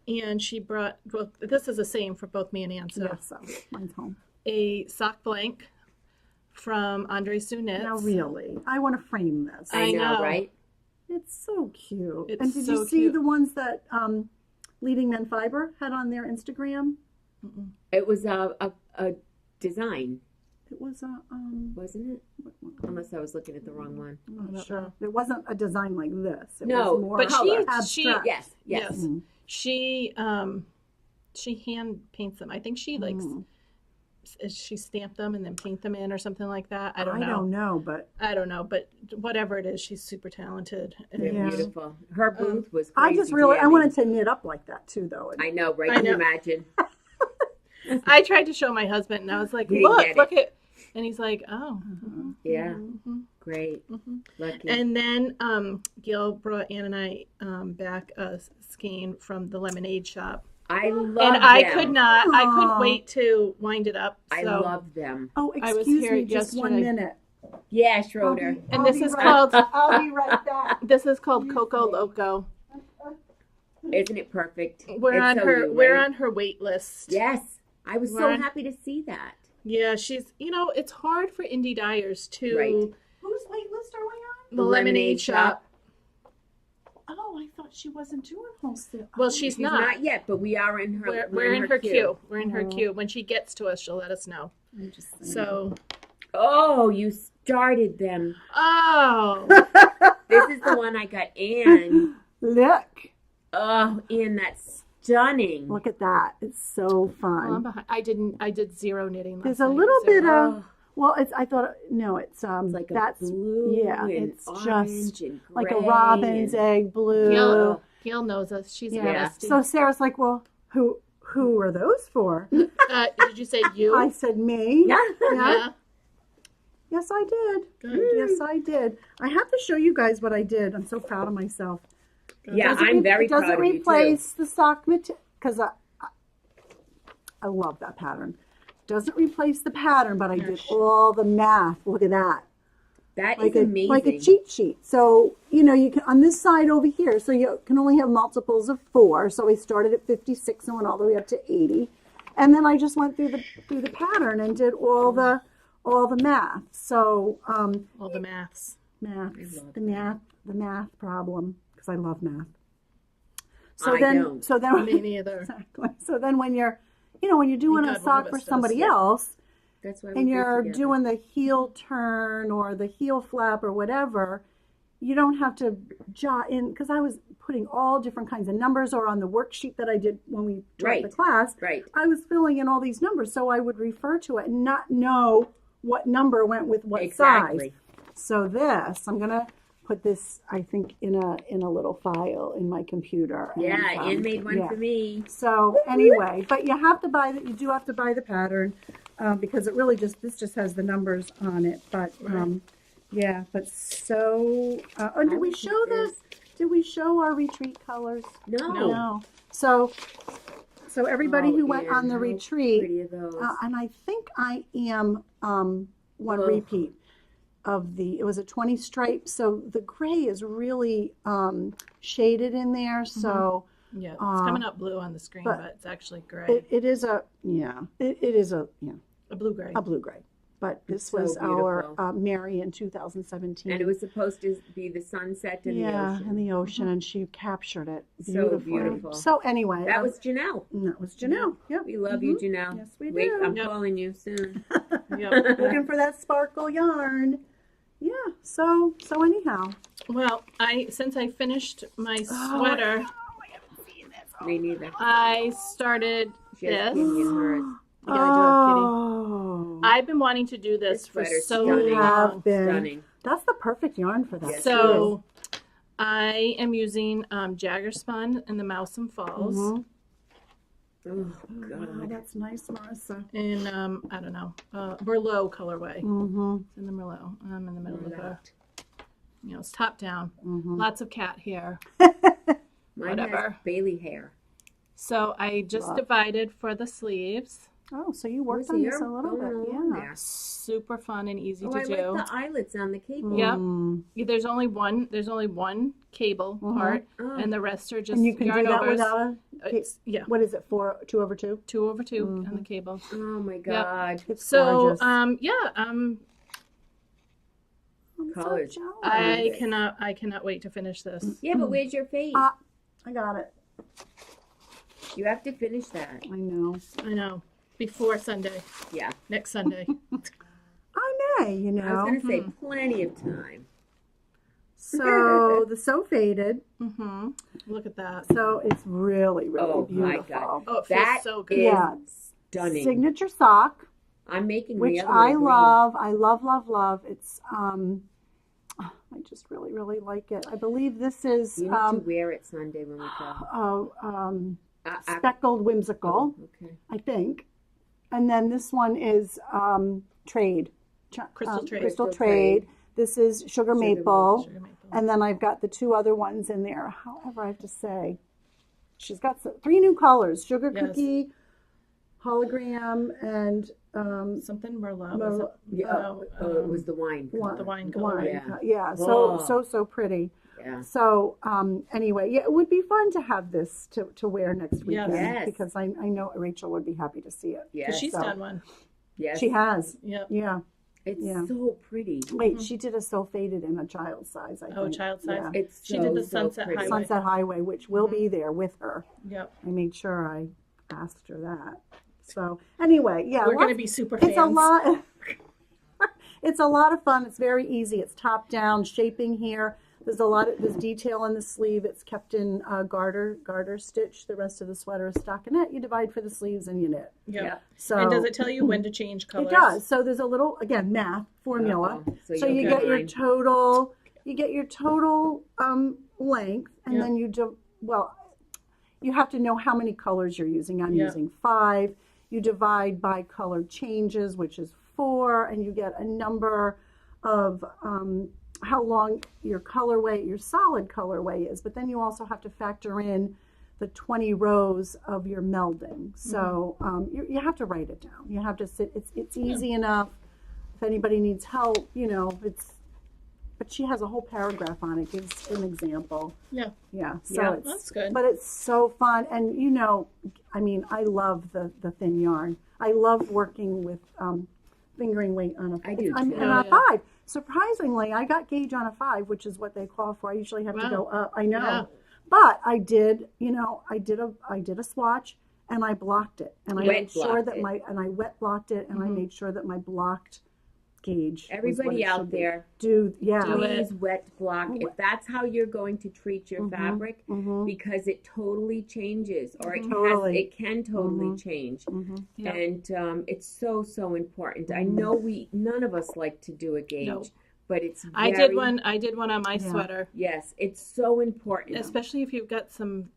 and she brought, well, this is the same for both me and Ann, so Yes, so mine's home. a sock blank from Andre Sue Knits. Now, really, I want to frame this. I know, know. right? It's so cute. It's and did so you see cute. the ones that Leading Men Fiber had on their Instagram? Mm-mm. It was a design, It was wasn't it? Unless I was looking at the wrong one. I'm I not don't sure. know. It wasn't a design like this. It No, was more but abstract. Yes. Yes. Mhm. She hand paints them. I think she like she stamped them and then paint them in or something like that. I don't know. But I don't know, but whatever it is, she's super talented. And They're Yeah. beautiful. Her booth was I crazy. just really I jamming. wanted to knit up like that too, though. I know, right? I Can you know. imagine? I tried to show my husband, and I was like, He didn't get look at, and he's like, oh. Yeah. Mhm. Great. Mhm. Lucky. And then Gil brought Ann and I back a skein from the lemonade shop. I love And I them. I couldn't Aw. wait to wind it up. I So, love them. Oh, I was excuse here me, just 1 yesterday. minute. Yeah, Schroeder. And I'll this be is right- called I'll be right back. this is called Coco Loco. Isn't it perfect? We're It's on so her you, we're right? on her wait list. Yes. I was so We're on- happy to see that. Yeah, she's it's hard for indie dyers to Right. Whose wait list are we on? the lemonade shop. Oh, I thought she wasn't doing wholesale. Well, Oh, she's She's not. not yet, but we are in her. We're in her queue. We're in her Oh. queue. When she gets to us, she'll let us know. I'm just saying. So, Oh, you started them. oh, This is the one I got Ann. Look. Oh, Ann, that's stunning. Look at that. It's so well, I'm fun. behind. I did zero knitting. There's last a night, little zero. bit of Oh, well, it's it's it's like a that's blue yeah, and it's orange just and like a gray robin's and- egg blue. Gail, Gail knows us. She's Yeah. nasty. So Sarah's like, well, who are those for? Did you say you? I said me. Yeah. Yeah. Yes, I did. Good. Yes, I did. I have to show you guys what I did. I'm so proud of myself. Yeah, Doesn't I'm very it doesn't proud of you too. replace the sock material because I love that pattern. Doesn't replace the pattern, but I did all the math. Look at that. That Like is a amazing. like a cheat sheet. So you can on this side over here. So you can only have multiples of 4. So I started at 56 and went all the way up to 80, and then I just went through the pattern and did all the math. So All the maths. the math problem because I love math. So I then don't. so then Me neither. exactly. So then when you're when you're doing Thank a God one of sock for us does. somebody else. That's why we And do it you're together. doing the heel turn or the heel flap or whatever, you don't have to jot in because I was putting all different kinds of numbers or on the worksheet that I did when we taught Right. the class. Right. I was filling in all these numbers, so I would refer to it and not know what number went with what Exactly. size. So this, I'm gonna put this, I think, in a little file in my computer. Yeah, and, Ann made one yeah. for me. So anyway, but you have to buy you do have to buy the pattern because it really this just has the numbers on it. But yeah, but so did we show this. Did we show our retreat colors? No. No. So everybody who went on the How retreat, pretty are those? and I think I am one Ugh. repeat of it was a 20 stripe. So the gray is really shaded in there. So. Yeah, it's coming up blue on the screen, but but it's actually gray. It is a it is a A blue gray. a blue gray, but this It's so was our beautiful. Mary in 2017. And it was supposed to be the sunset and the ocean. in the ocean, and she captured it So beautifully. beautiful. So anyway, That was Janelle. that was Janelle. Yep. We love you, Janelle. Yes, we Wait, do. I'm Yep. calling you soon. Yep. Looking for that sparkle yarn. Yeah. So anyhow. Well, since I finished my Oh, sweater, I haven't seen this. Me neither. I started She has this. Kenny and hers. Yeah, I do have Kitty. Oh, I've been wanting to do this This for sweater's so stunning. you long. have been. Stunning. That's the perfect yarn for that. Yes, So I am using Jagger Spun in the Mouse and Falls. Mhm. Oh, Oh, God. that's nice, Marissa. In I don't know, Merlot colorway. Mm-hmm. It's in the Merlot. I'm in the middle of Merlot. it. It's top down. Mm-hmm. Lots of cat hair. Mine has Whatever. Bailey hair. So I just Wow. divided for the sleeves. Oh, so you worked Oh, so on this you're a little going bit, along yeah. there. Super fun and easy Oh, to I do. like the eyelets on the cape. Yep. Mm. Yeah, there's only one cable Mhm. part, Oh. and the rest are just And you can do yarn that overs. Yeah, What is it, 2/2? 2/2 on the cable. Oh my God. It's So, gorgeous. I'm Colors. So jealous. I cannot wait to finish this. Yeah, but where's your face? I got it. You have to finish that. I know. I know. Before Sunday, Yeah. next Sunday. I may, you I was know. going to say plenty of time. So the So Faded. Mm-hmm. Look at that. So it's really, really Oh beautiful. my God. Oh, it feels That so good. is Yeah. stunning. Signature sock, I'm making which the other I one green. love. I love, love, love. It's I just really, really like it. I believe this is You need to wear it Sunday when we go. Speckled Whimsical, Okay. I think. And then this one is Trade. Crystal Trade. Crystal Crystal Trade. This is Sugar Maple. Sugar maple. And then I've got the two other ones in there. However, I have to say, she's got 3 new colors: Sugar Yes. Cookie, Hologram, and Something Merlot. Mer- Was it? Yeah. It was the wine. wine. The wine color. Yeah. Yeah. Oh. So pretty. Yeah. So anyway, yeah, it would be fun to have this to wear next weekend Yes. because I know Rachel would be happy to see it. Yes. She's So- done one. Yes. She has. Yep. Yeah. It's Yeah. so pretty. Wait, she did a So Faded in a child size, I think. Oh, child size. Yeah. It's She did the so Sunset pretty. Highway. Sunset Highway, which will be there with her. Yep. I made sure I asked her that. So anyway, yeah, We're going to be super fans. it's a lot. It's a lot of fun. It's very easy. It's top down shaping here. There's detail on the sleeve. It's kept in garter stitch. The rest of the sweater is stockinette. You divide for the sleeves and you knit. Yep. Yeah. So And does it tell you when to change colors? It does. So there's a little, again, math formula. Uh-oh. So you'll you get get your mine. total. You get your total length, and Yep. then you have to know how many colors you're using. I'm Yep. using 5. You divide by color changes, which is 4, and you get a number of how long your solid colorway is. But then you also have to factor in the 20 rows of your melding. So you have to write it down. You have to sit. It's easy enough. If anybody needs help, but she has a whole paragraph on it, gives an example. Yeah. Yeah. So Yeah, that's good. But it's so fun. And I love the thin yarn. I love working with fingering weight on a 5. I do, too. And Oh, on a yeah. 5. Surprisingly, I got gauge on a 5, which is what they call for. I usually have to Wow. go up. I know. Yeah. But I did, I did a swatch and I blocked it. And I Wet made sure blocked that it. I wet blocked it and I made sure that my blocked gauge was what Everybody it out should be. there, Do Do it. please wet block. If that's how you're going to treat your fabric, because it totally changes, or Totally. it can totally change. Yep. And it's so important. I know none of us like to do a gauge, No. but it's I did one on my Yeah. sweater, Yes, it's so important. especially if you've got some,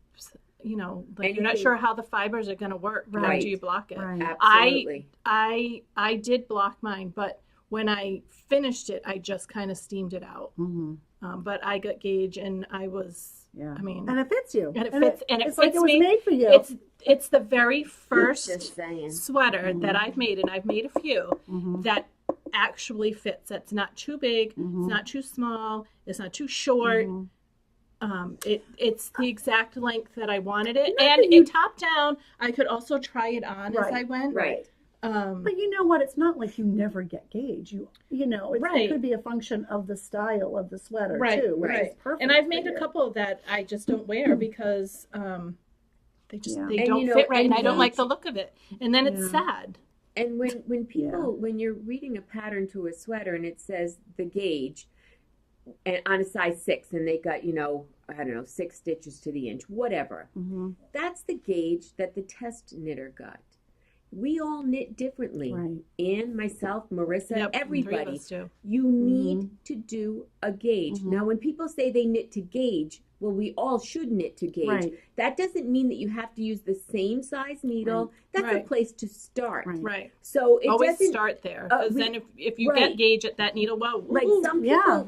like And you're not you- sure how the fibers are going to work Right. after you block it. Right. Absolutely. I did block mine, but when I finished it, I just kind of steamed it out. But I got gauge, and I was, Yeah. I mean, And it fits you. and it fits, and it it's fits like it was me. made for you. It's the very Just first saying. sweater that I've made, and I've made a few that actually fits. It's not too big, it's not too small, it's not too short. It's the exact length that I wanted it, and it top down. I could also try it on as I went. Right. But you know what? It's not like you never get gauge. It could be a function of the style of the sweater too, which is perfect. And I've for made a you. couple that I just don't wear because they And don't you know, fit right, and and I don't like gauge- the look of it. And then it's sad. And when you're reading a pattern to a sweater and it says the gauge and on a size 6 and they got, 6 stitches to the inch, whatever. That's the gauge that the test knitter got. We all knit differently. Right. Anne, myself, Marissa, Yep, everybody. 3 of us do. You need to do a gauge. Now, when people say they knit to gauge, well, we all should knit to gauge. Right. That doesn't mean that you have to use the same size needle. That's a Right. place to start. Right. Right. So it Always doesn't start there, because we- then if you right. get gauge at that needle, well, like woo-hoo. some people Yeah.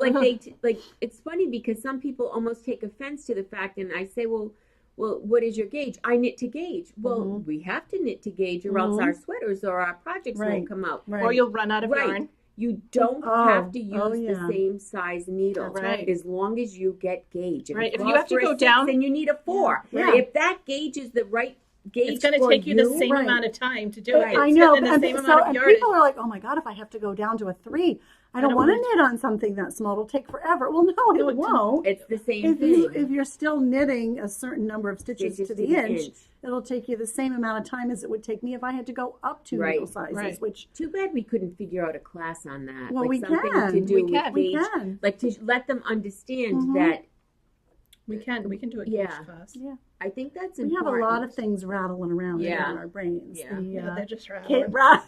like it's funny because some people almost take offense to the fact, and I say, well, what is your gauge? I knit to gauge. Well, we have to knit to gauge, or else our sweaters or our projects Right. won't come out. Right. or you'll run out of Right. yarn. You don't have to use the same size needle, Right. as long as you get gauge. If, Right. it If you have to calls for go a 6, down, then you need a 4. Yeah. If that gauge is the right gauge, it's going to for take you the same right. amount of time to do it. Right. I It's know, in the and same so amount of and yardage. people are like, "Oh my God, if I have to go down to a 3, I don't don't want to want knit on something that small. It'll take forever." Well, no, No, it won't. it's the same thing. If you're still knitting a certain number of stitches to the inch, it'll take you the same amount of time as it would take me if I had to go up 2 needle sizes. Right. Which Too bad we couldn't figure out a class on that. Well, like we something can. to do We with can. we gauge. can. Like to let them understand Mhm. that. We can do a gauge Yeah. class. Yeah, I think that's we have important. a lot of things rattling around Yeah. in our brains. Yeah. Yeah, they're just Kate rattling.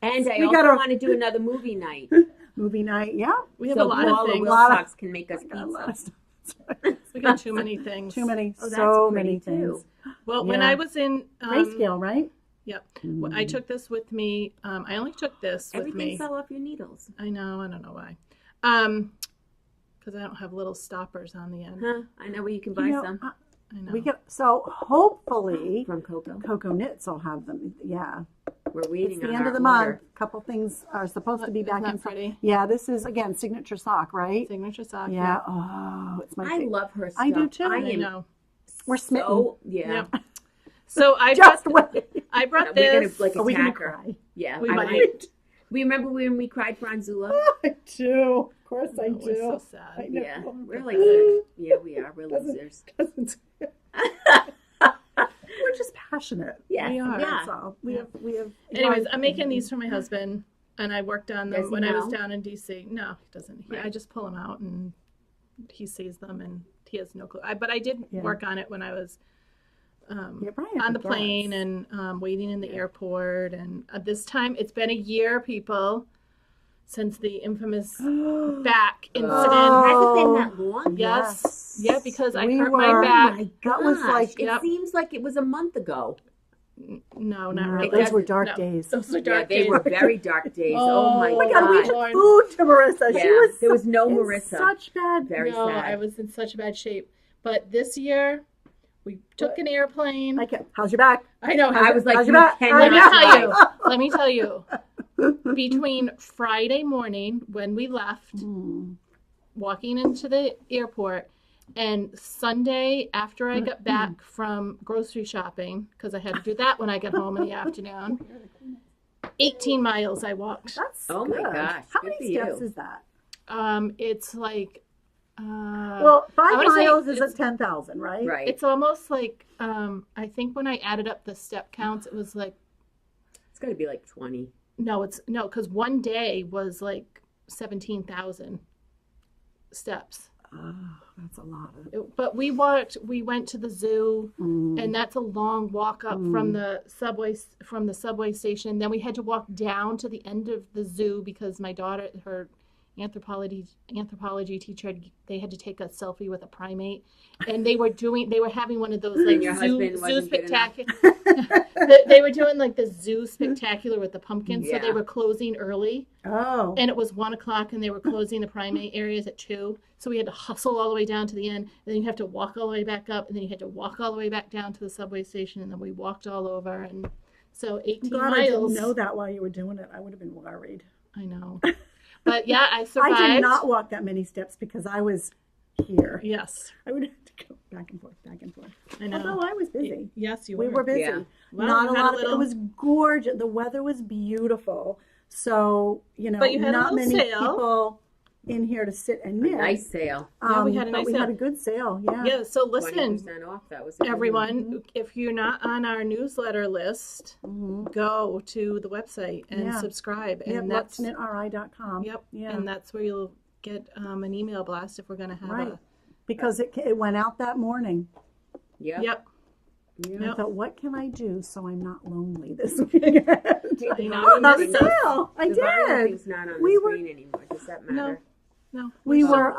And I We also gotta- want to do another movie night. Movie night. Yeah, We have so a lot Paula of things. Wilcox can make us got a lot pizza. of stuff. We got too many things. Too many. Oh, that's so pretty many too. things. Well, when Yeah. I was in Grayscale, right? Yep. I took this with me. I only took this with Everything me. fell off your needles. I know. I don't know why. Because I don't have little stoppers on the end. Huh? I know where you can buy You know, some I know. we get so hopefully from Coco. Coco Knits will have them. Yeah, We're waiting it's the on end our of the order. month. A couple things are supposed to be Isn't back that in. pretty? Yeah, this is again signature sock, right? Signature sock. Yeah. Oh, it's my I favorite. love her stuff. I do too. I I am know. We're smitten. so, yeah. Yep. So I Just brought, wait. I brought We're gonna this. like Are we gonna attack her. cry? Yeah, We I might. might. We remember when we cried for Anzula? I do. Of course I Oh, do. it's so I sad. know. Yeah, we're like, yeah, we are. We're Doesn't- losers. We're just passionate. Yeah, We are. yeah. That's all. We have. Anyways, I'm making these for my husband, and I worked on them Does he when I was know? down in DC. No, he doesn't. Right. I just pull them out, and he sees them, and he has no clue. But I did work on it when I was Yeah, Brian on the forgets. plane and waiting in the airport. And this time, it's been a year, people, since the infamous back incident. Has it been that long? Yes. Yeah, because I We hurt were- my back. My gut was Gosh, like, it Yep. seems like it was a month ago. No, not no, really. those were dark No. days. Those were Yeah, dark they days. were very dark days. Oh, my Oh my God, we God. took food to Marissa. Yeah, She was there was no in Marissa. such bad. Very No, sad. I was in such bad shape. But this year, we took an airplane. How's your back? I know. I was like, How's you your back? cannot Let me tell you. lie. Let me tell you. Between Friday morning when we left, walking into the airport, and Sunday after I got back from grocery shopping, because I had to do that when I got home in the afternoon, 18 miles I walked. That's Oh my good. gosh, How good many for steps you. is that? It's like, Well, 5 wanna say miles is it's- at 10,000, right? Right. it's almost like, I think when I added up the step counts, it was like, It's got to be like 20. no, because one day was like 17,000 steps. Oh, that's a lot. Of, But we went to the zoo, and that's a long walk up from the subway station. Then we had to walk down to the end of the zoo because my daughter, her anthropology teacher, they had to take a selfie with a primate, and they were having one of those like your zoo husband wasn't good enough? spectacular. They were doing like the zoo spectacular with the pumpkins, so they Yeah. were closing early. oh. And it was 1:00, and they were closing the primate areas at 2. So we had to hustle all the way down to the end, and then you have to walk all the way back up, and then you had to walk all the way back down to the subway station, and then we walked all over, and so 18 I'm glad miles. I didn't know that while you were doing it. I would have been worried. I know, but yeah, I survived. I did not walk that many steps because I was here. Yes, I would have to go back and forth, back and forth. I know. Although I was busy. Yes, you We were busy. Yeah. Well, Not you a had lot a of little- it was gorgeous. The weather was beautiful. So, But you had a not little many sale. people in here to sit and knit. Nice sale. Yeah, we had a but nice we sale. had a good sale. Yeah. Yeah. So listen, 20% off. That was a good one. everyone, if you're not on our newsletter list, go to the website and Yeah. subscribe, Yep, and that's letsknitri.com. yep, Yeah. and that's where you'll get an email blast if we're going to have Right. Because it went out that morning. Yep. Yep. Yep. I thought, what can I do so I'm not lonely this weekend? The know, volume A thing's- sale. I the volume did. thing's not on We the were- screen anymore. Does that matter? No. We So- were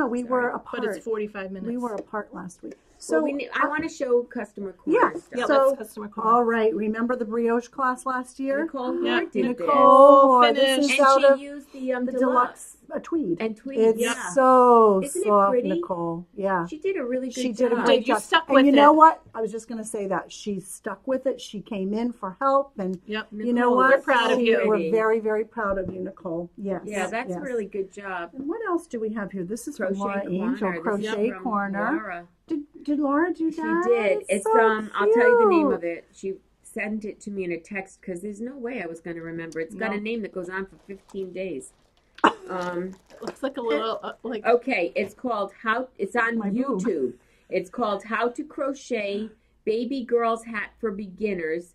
we were Sorry. apart. But it's 45 minutes. We were apart last week. So I want to show customer corner yeah, stuff. Yeah, so that's customer corner. all right. Remember the brioche class last year? Nicole Yeah, Moore did Nicole this finished. is this. out And of she used the the deluxe. deluxe tweed. And tweed, It's yeah. so Isn't it soft, pretty? Nicole. Yeah. She did a really good She job. did a great You job. stuck And with you know it. what? I was just going to say that. She stuck with it. She came in for help. And Yep. you know Nicole, what? we're proud of you. We're very, very proud of you, Nicole. Yes. Yeah, that's yes. a really good job. And what else do we have here? This is from Crochet Laura Angel. Corner. This is Crochet from Corner. Laura. Did Laura do She that? did. It's so I'll tell you the name cute. of it. She sent it to me in a text because there's no way I was going to remember. It's got No. a name that goes on for 15 days. Looks like a little like Okay, it's called it's on My boob. YouTube. It's called How to Crochet Baby Girl's Hat for Beginners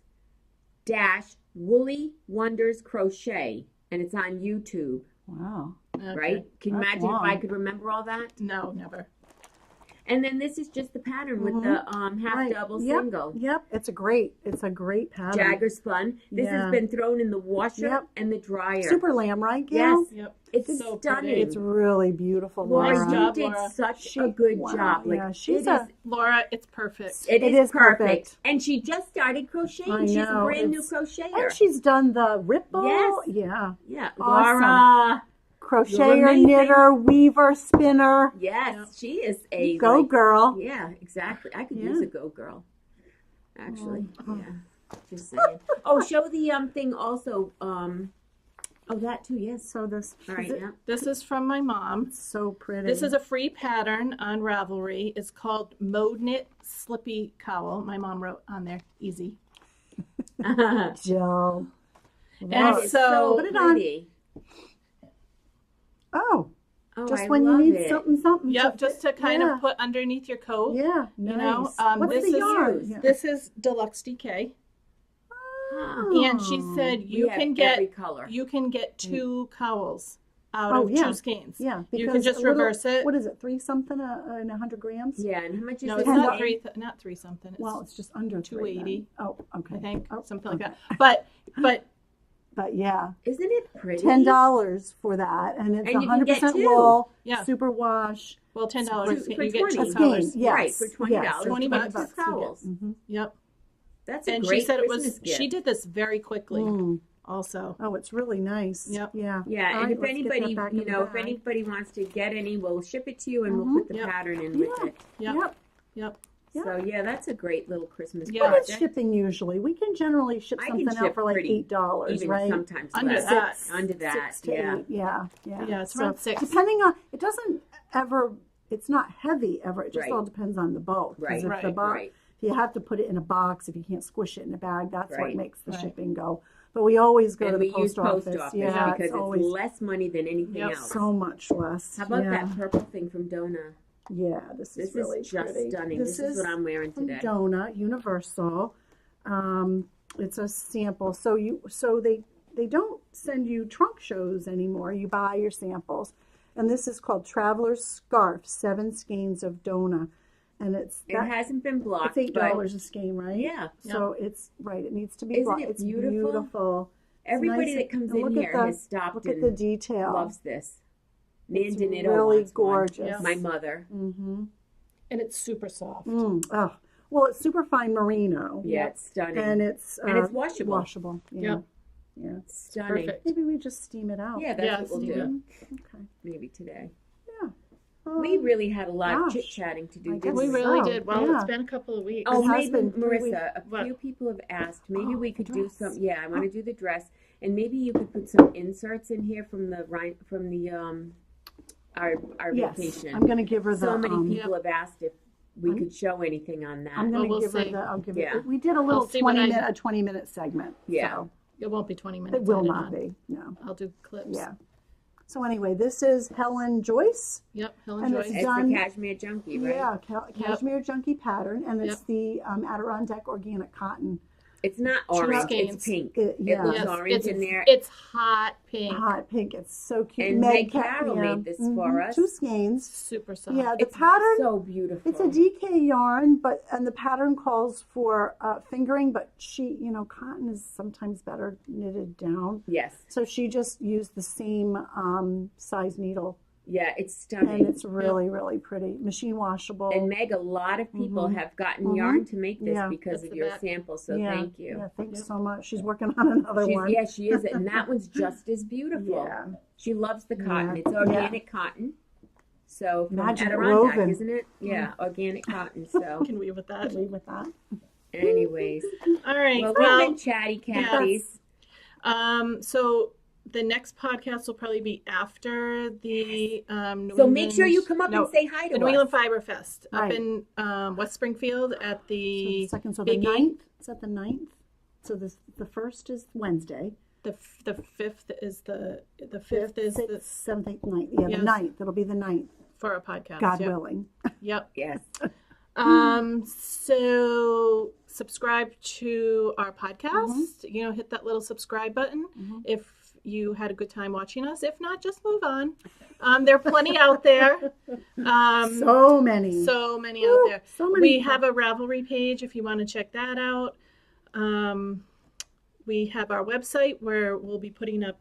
- Woolly Wonders Crochet, and it's on YouTube, Wow. okay. right? Can you That's imagine if I long. could remember all that? No, never. And then this is just the pattern with the half Right. double Yep. single. Yep. It's a great pattern. Jagger spun. This Yeah. has been thrown in the washer Yep. and the dryer. Super lamb, right, Gail? Yes, Yep. it's So stunning. pretty. It's really beautiful, Laura, Laura. Nice you job, did Laura. such a good job. Like yeah, she's it is- Laura, it's perfect. It It is is perfect. perfect. And she just started crocheting. I She's a know, brand new it's- crocheter. And she's done the ripple. Yes. Yeah. Yeah. Awesome. Laura. Crocheter, amazing. knitter, weaver, spinner. Yes, Yep. she is a Go girl. Yeah, exactly. I could Yeah. use a go girl. Actually. Oh. Yeah. Just saying. Oh, show the thing also. Oh, that too, yes. So this All right, is it- yeah. This is from my mom. so pretty. This is a free pattern on Ravelry. It's called Mode Knit Slippy Cowl. My mom wrote on there, easy. Jill. And Wow. so- Put it on. pretty. Oh, Oh, just I when you love need it. something. Yep, just to kind yeah. of put underneath your coat. Yeah, You nice. know, What's this the is- yarn? Yeah. This is Deluxe DK. Oh. And she said We you have can every get color. you can get 2 cowls out Oh, of yeah. 2 skeins. Yeah, You because can just a little- reverse it. What is it? 3 something in 100 grams? Yeah, and how much is No, this? it's not again? not 3 something. It's Well, it's just under 3 then. 280, Oh, okay. I think, Oh, something like okay. that. But But yeah, Isn't it pretty? $10 for that, and it's And you can 100% get 2. wool, Yeah. super wash. well, $10 For you get 20. 2 A colors. skein, yes, Right, for $20, yes, 20 bucks. $20 Towels. Yep. That's a And great she said it Christmas was gift. she did this very quickly Mm. also. Oh, it's really nice. Yep. Yeah. Yeah, All and right, if let's get that anybody, back you in the know, if bag. anybody wants to get any, we'll ship it to you and Mhm. we'll put the Yep. pattern in Yeah. with it. Yep. Yep. Yep. Yeah. So yeah, that's a great little Christmas Yeah. What is project. shipping usually? We can generally ship I can something out ship for like pretty, $8, Even right? sometimes Under less. that. Under that, 6 to yeah. 8. Yeah. Yeah, it's So around 6. Depending on, it doesn't ever. It's not heavy ever. It just Right. all depends on the boat. 'Cause Right, if the right, box, right. if you have to put it in a box, if you can't squish it in a bag, that's what Right. makes the Right. shipping go. But we always go And to the we use post office. Yeah, because it's it's always less money than anything Yep. else. so much less. How about yeah. that purple thing from Donna? Yeah, this This is really is just pretty. stunning. This is what I'm wearing from today. Donut Universal. It's a sample. So they don't send you trunk shows anymore. You buy your samples, and this is called Traveler's Scarf, 7 skeins of Donut, and It hasn't been blocked. it's but $8 a skein, right? Yeah. So it's right. It needs to be Isn't blocked. it It's beautiful? beautiful. It's Everybody nice that comes and in look here at the, has stopped Look at and the detail. loves this. It's Nandinito really wants one. gorgeous. Yeah. My mother. Mm-hmm. And it's super soft. Oh, well, it's super fine merino. Yeah, it's stunning. And it's washable. Washable. Yeah. Yep. Yeah. Stunning. Perfect. Maybe we just steam it out. Yeah, that's Yeah, what we'll steam do. Okay. Maybe today. Yeah. We really had a lot of gosh. chit chatting to I do. guess didn't We we? really So, did. Well, yeah. it's been a couple of weeks. Oh, It has maybe been 3 Marissa. A What? few people have asked. Maybe Oh, we the could do dress. some. Yeah, I want to do the dress, and maybe you could put some inserts in here from the our Yes. vacation. I'm going to give her the. So many people Yep. have asked if we I'm- could show anything on that. I'm going to we'll give her see. the. I'll give Yeah. it. We did a little see what 20-minute segment. Yeah. So It won't be 20 minutes. it will added not on. be. No. I'll do clips. Yeah. So anyway, this is Helen Joyce. Yep. He'll And enjoy it's it. It's done- the cashmere junkie, right? Yeah, cashmere junkie pattern, and it's Yep. the Adirondack organic cotton. It's not Two orange. skeins. It's pink. Yeah. looks Yes, orange it's, in there. It's hot pink. Hot pink. It's so cute. And Meg Carroll made this for us. 2 skeins. Super soft. Yeah, the It's pattern. so beautiful. It's a DK yarn, and the pattern calls for fingering, but cotton is sometimes better knitted down. Yes. So she just used the same size needle Yeah, it's and stunning. it's really, really pretty. Machine washable. And Meg, a lot of people have gotten yarn to make this because of your sample, so thank you. Yeah, thanks so much. She's working on another one. Yeah, she is. And that one's just as beautiful. Yeah. She loves the cotton. It's organic cotton. So from Magic Adirondack, woven. isn't it? Yeah, organic cotton. So Can we with that? Leave with that. anyways. All right. Well, Well, we've been chatty Cathy's. so the next podcast will probably be after the New So make sure you England- come up no, and say hi to the New us. England Fiber Fest up Right. in West Springfield at So the the second, so Big the E. 9th. Is that the 9th? So the first is Wednesday. the fifth is the fifth is the 6th, 7th, 8th, 9th. Yeah, Yes. the 9th. It'll be the 9th. for a podcast. God yep. willing. Yep. Yes. So subscribe to our podcast. You know, hit that little subscribe button if you had a good time watching us. If not, just move on. There are plenty out there. So many. So many out there. So many. We have a Ravelry page if you want to check that out. We have our website where we'll be putting up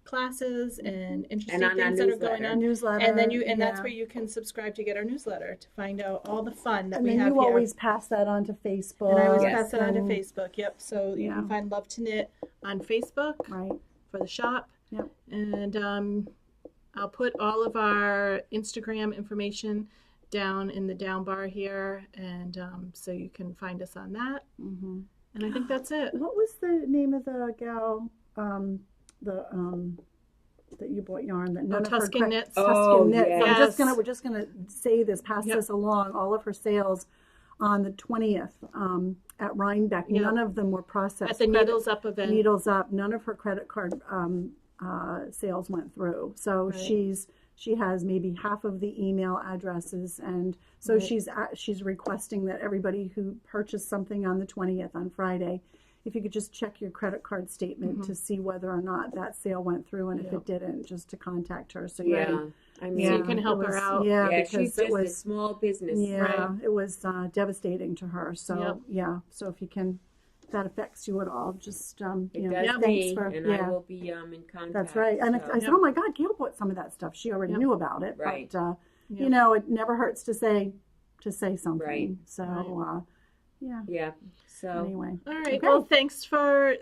classes and interesting And on our things that are going on. newsletter. And then that's yeah. where you can subscribe to get our newsletter to find out all the fun that And we then have you here. always pass that on to Facebook. And I always Yes. pass it on to and- Facebook. Yep. So you can find Love to Knit on Facebook Right. for the shop. Yep. And I'll put all of our Instagram information down in the down bar here, and so you can find us on that. Mm-hmm. And I think that's it. What was the name of the gal? That you bought yarn that none of her Tuscan Knits. Tuscan Oh, Knits. yes. We're just gonna say this, pass Yep. this along. All of her sales on the 20th at Rhinebeck. Yep. None of them were processed. At the Needles Up event. Needles Up. None of her credit card sales went through. So Right. she has maybe half of the email addresses, and so Right. she's requesting that everybody who purchased something on the 20th on Friday, if you could just check your credit card statement to see whether or not that sale went through, and if it didn't, just to contact her. So Yeah. I mean, So you can help it her was- out. Yeah, yeah, because she's it just a was small business. it was devastating to her. So Yep. so if you can, if that affects you at all, just It you know, does thanks me, for and I will be in contact. That's right. And so. I said, oh my God, Gail bought some of that stuff. She already knew about it. Right. But, you know, it never hurts to say something. Right. So, Yeah. So anyway. All right. Okay. Well, thanks for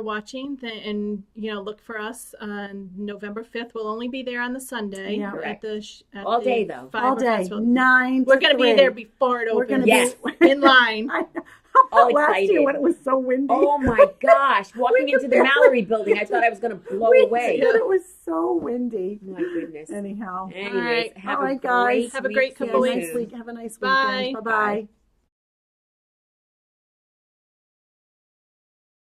watching, and look for us on November 5th. We'll only be there on the Sunday Yeah. at at All the day, though. Fiber All day, Festival. 9 We're to going to be 3. there before it We're opens. gonna Yes. be In line. How All about last year excited. when it was so windy? oh my gosh, walking into the Mallory building, I thought I was going to blow away. It was so windy. My goodness. Anyhow. Anyways, All right. have All a right, guys. great Have a great week. couple See you weeks. Nice soon. week. Have a nice Bye. weekend. Bye-bye.